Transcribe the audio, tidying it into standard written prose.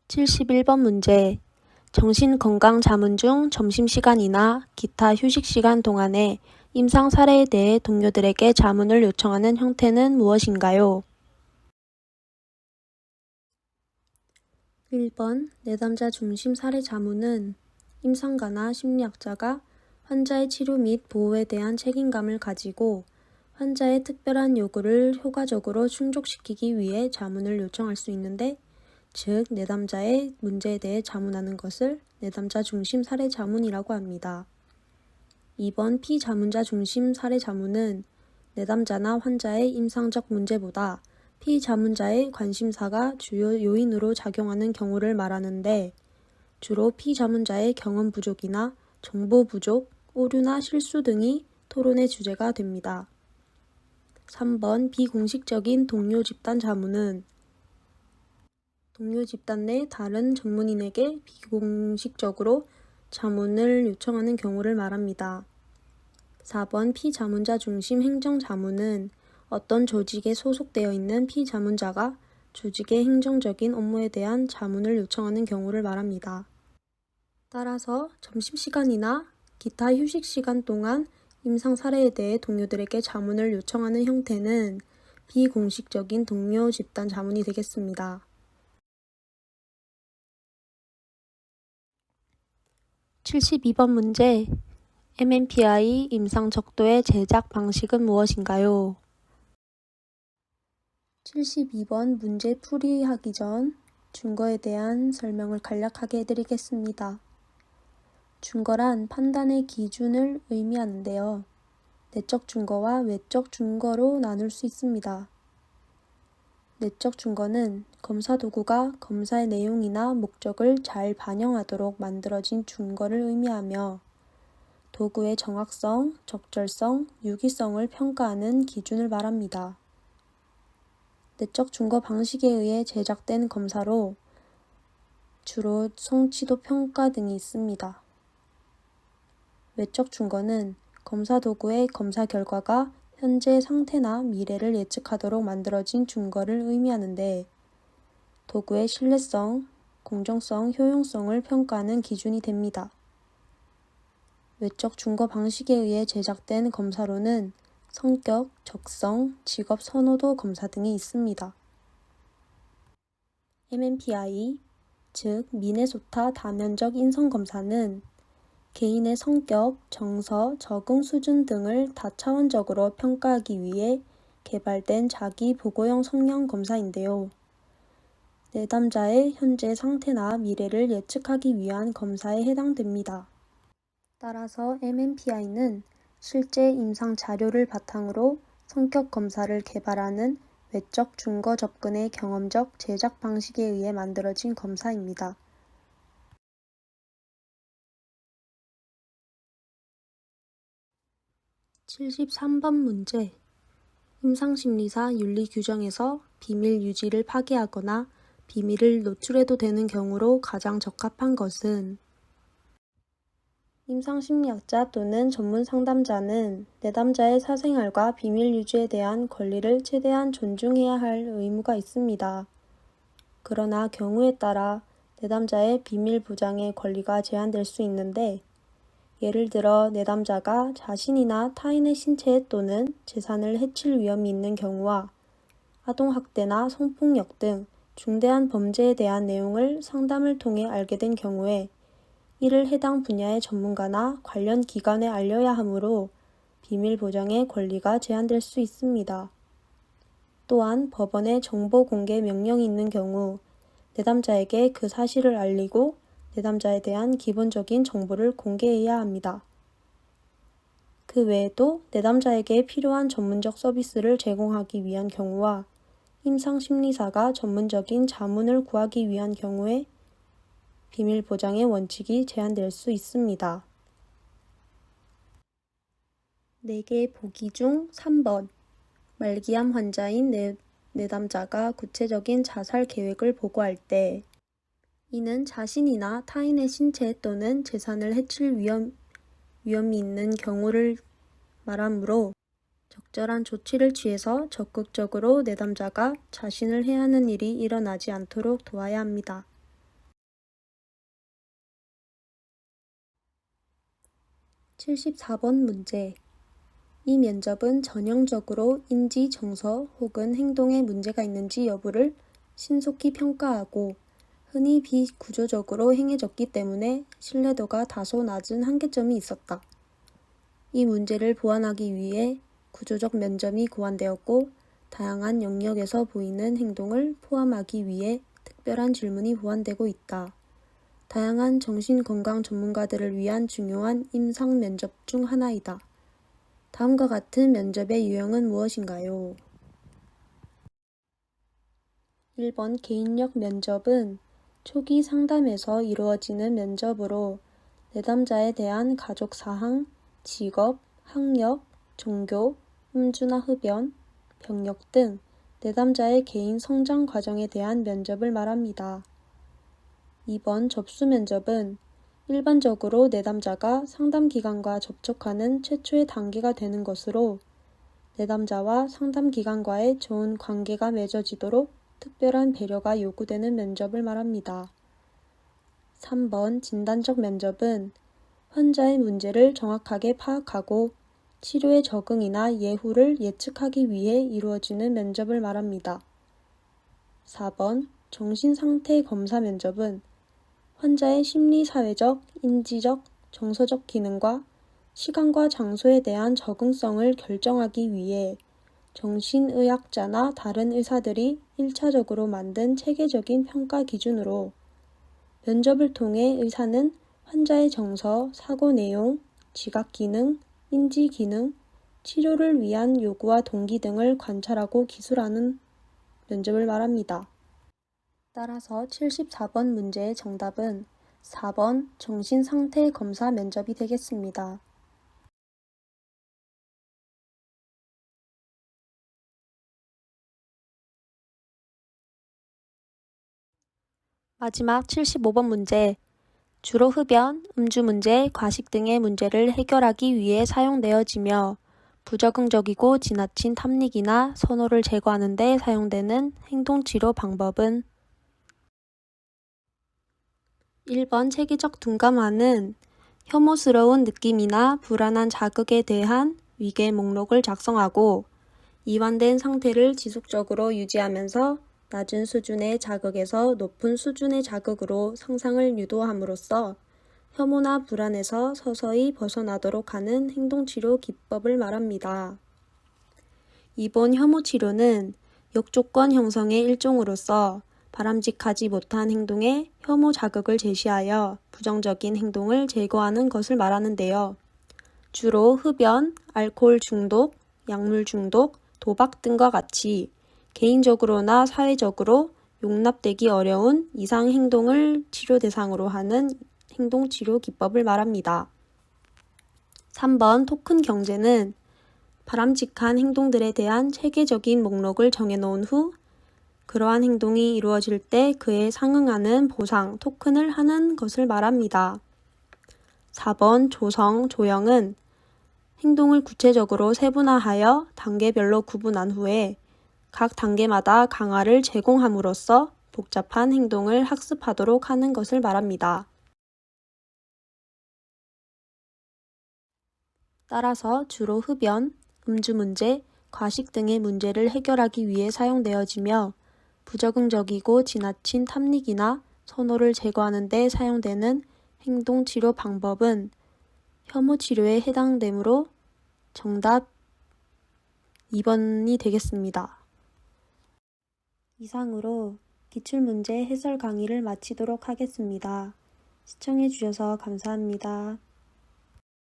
71번 문제. 정신건강자문 중 점심시간이나 기타 휴식시간 동안에 임상 사례에 대해 동료들에게 자문을 요청하는 형태는 무엇인가요? 1번 내담자 중심 사례 자문은 임상가나 심리학자가 환자의 치료 및 보호에 대한 책임감을 가지고 환자의 특별한 요구를 효과적으로 충족시키기 위해 자문을 요청할 수 있는데, 즉 내담자의 문제에 대해 자문하는 것을 내담자 중심 사례 자문이라고 합니다. 2번 피자문자 중심 사례 자문은 내담자나 환자의 임상적 문제보다 피자문자의 관심사가 주요 요인으로 작용하는 경우를 말하는데, 주로 피자문자의 경험 부족이나 정보 부족, 오류나 실수 등이 토론의 주제가 됩니다. 3번 비공식적인 동료 집단 자문은 동료 집단 내 다른 전문인에게 비공식적으로 자문을 요청하는 경우를 말합니다. 4번 피자문자 중심 행정자문은 어떤 조직에 소속되어 있는 피자문자가 조직의 행정적인 업무에 대한 자문을 요청하는 경우를 말합니다. 따라서 점심시간이나 기타 휴식시간 동안 임상 사례에 대해 동료들에게 자문을 요청하는 형태는 비공식적인 동료 집단 자문이 되겠습니다. 72번 문제. MMPI 임상 척도의 제작 방식은 무엇인가요? 72번 문제 풀이하기 전 준거에 대한 설명을 간략하게 해드리겠습니다. 준거란 판단의 기준을 의미하는데요. 내적 준거와 외적 준거로 나눌 수 있습니다. 내적 준거는 검사 도구가 검사의 내용이나 목적을 잘 반영하도록 만들어진 준거를 의미하며, 도구의 정확성, 적절성, 유기성을 평가하는 기준을 말합니다. 내적 준거 방식에 의해 제작된 검사로 주로 성취도 평가 등이 있습니다. 외적 준거는 검사 도구의 검사 결과가 현재 상태나 미래를 예측하도록 만들어진 준거를 의미하는데, 도구의 신뢰성, 공정성, 효용성을 평가하는 기준이 됩니다. 외적 준거 방식에 의해 제작된 검사로는 성격, 적성, 직업 선호도 검사 등이 있습니다. MMPI, 즉 미네소타 다면적 인성 검사는 개인의 성격, 정서, 적응 수준 등을 다차원적으로 평가하기 위해 개발된 자기 보고형 성향 검사인데요. 내담자의 현재 상태나 미래를 예측하기 위한 검사에 해당됩니다. 따라서 MMPI는 실제 임상 자료를 바탕으로 성격 검사를 개발하는 외적 준거 접근의 경험적 제작 방식에 의해 만들어진 검사입니다. 73번 문제. 임상심리사 윤리 규정에서 비밀 유지를 파기하거나 비밀을 노출해도 되는 경우로 가장 적합한 것은? 임상심리학자 또는 전문 상담자는 내담자의 사생활과 비밀 유지에 대한 권리를 최대한 존중해야 할 의무가 있습니다. 그러나 경우에 따라 내담자의 비밀 보장의 권리가 제한될 수 있는데, 예를 들어 내담자가 자신이나 타인의 신체 또는 재산을 해칠 위험이 있는 경우와 아동학대나 성폭력 등 중대한 범죄에 대한 내용을 상담을 통해 알게 된 경우에 이를 해당 분야의 전문가나 관련 기관에 알려야 하므로 비밀 보장의 권리가 제한될 수 있습니다. 또한 법원의 정보 공개 명령이 있는 경우 내담자에게 그 사실을 알리고 내담자에 대한 기본적인 정보를 공개해야 합니다. 그 외에도 내담자에게 필요한 전문적 서비스를 제공하기 위한 경우와 임상심리사가 전문적인 자문을 구하기 위한 경우에 비밀 보장의 원칙이 제한될 수 있습니다. 4개의 보기 중 3번. 말기암 환자인 내담자가 구체적인 자살 계획을 보고할 때 이는 자신이나 타인의 신체 또는 재산을 해칠 위험이 있는 경우를 말하므로 적절한 조치를 취해서 적극적으로 내담자가 자신을 해하는 일이 일어나지 않도록 도와야 합니다. 74번 문제. 이 면접은 전형적으로 인지, 정서 혹은 행동에 문제가 있는지 여부를 신속히 평가하고 흔히 비구조적으로 행해졌기 때문에 신뢰도가 다소 낮은 한계점이 있었다. 이 문제를 보완하기 위해 구조적 면접이 고안되었고 다양한 영역에서 보이는 행동을 포함하기 위해 특별한 질문이 보완되고 있다. 다양한 정신건강 전문가들을 위한 중요한 임상 면접 중 하나이다. 다음과 같은 면접의 유형은 무엇인가요? 1번 개인력 면접은 초기 상담에서 이루어지는 면접으로 내담자에 대한 가족 사항, 직업, 학력, 종교, 음주나 흡연, 병력 등 내담자의 개인 성장 과정에 대한 면접을 말합니다. 2번 접수 면접은 일반적으로 내담자가 상담기관과 접촉하는 최초의 단계가 되는 것으로 내담자와 상담기관과의 좋은 관계가 맺어지도록 특별한 배려가 요구되는 면접을 말합니다. 3번 진단적 면접은 환자의 문제를 정확하게 파악하고 치료의 적응이나 예후를 예측하기 위해 이루어지는 면접을 말합니다. 4번 정신상태 검사 면접은 환자의 심리, 사회적, 인지적, 정서적 기능과 시간과 장소에 대한 적응성을 결정하기 위해 정신의학자나 다른 의사들이 1차적으로 만든 체계적인 평가 기준으로 면접을 통해 의사는 환자의 정서, 사고 내용, 지각 기능, 인지 기능, 치료를 위한 요구와 동기 등을 관찰하고 기술하는 면접을 말합니다. 따라서 74번 문제의 정답은 4번 정신상태 검사 면접이 되겠습니다. 마지막 75번 문제. 주로 흡연, 음주 문제, 과식 등의 문제를 해결하기 위해 사용되어지며 부적응적이고 지나친 탐닉이나 선호를 제거하는 데 사용되는 행동치료 방법은 1번 체계적 둔감화는 혐오스러운 느낌이나 불안한 자극에 대한 위계 목록을 작성하고 이완된 상태를 지속적으로 유지하면서 낮은 수준의 자극에서 높은 수준의 자극으로 상상을 유도함으로써 혐오나 불안에서 서서히 벗어나도록 하는 행동치료 기법을 말합니다. 2번 혐오치료는 역조건 형성의 일종으로서 바람직하지 못한 행동에 혐오 자극을 제시하여 부정적인 행동을 제거하는 것을 말하는데요. 주로 흡연, 알코올 중독, 약물 중독, 도박 등과 같이 개인적으로나 사회적으로 용납되기 어려운 이상 행동을 치료 대상으로 하는 행동치료 기법을 말합니다. 3번 토큰 경제는 바람직한 행동들에 대한 체계적인 목록을 정해놓은 후 그러한 행동이 이루어질 때 그에 상응하는 보상, 토큰을 하는 것을 말합니다. 4번 조성, 조형은 행동을 구체적으로 세분화하여 단계별로 구분한 후에 각 단계마다 강화를 제공함으로써 복잡한 행동을 학습하도록 하는 것을 말합니다. 따라서 주로 흡연, 음주 문제, 과식 등의 문제를 해결하기 위해 사용되어지며 부적응적이고 지나친 탐닉이나 선호를 제거하는 데 사용되는 행동치료 방법은 혐오치료에 해당되므로 정답 2번이 되겠습니다. 이상으로 기출문제 해설 강의를 마치도록 하겠습니다. 시청해 주셔서 감사합니다.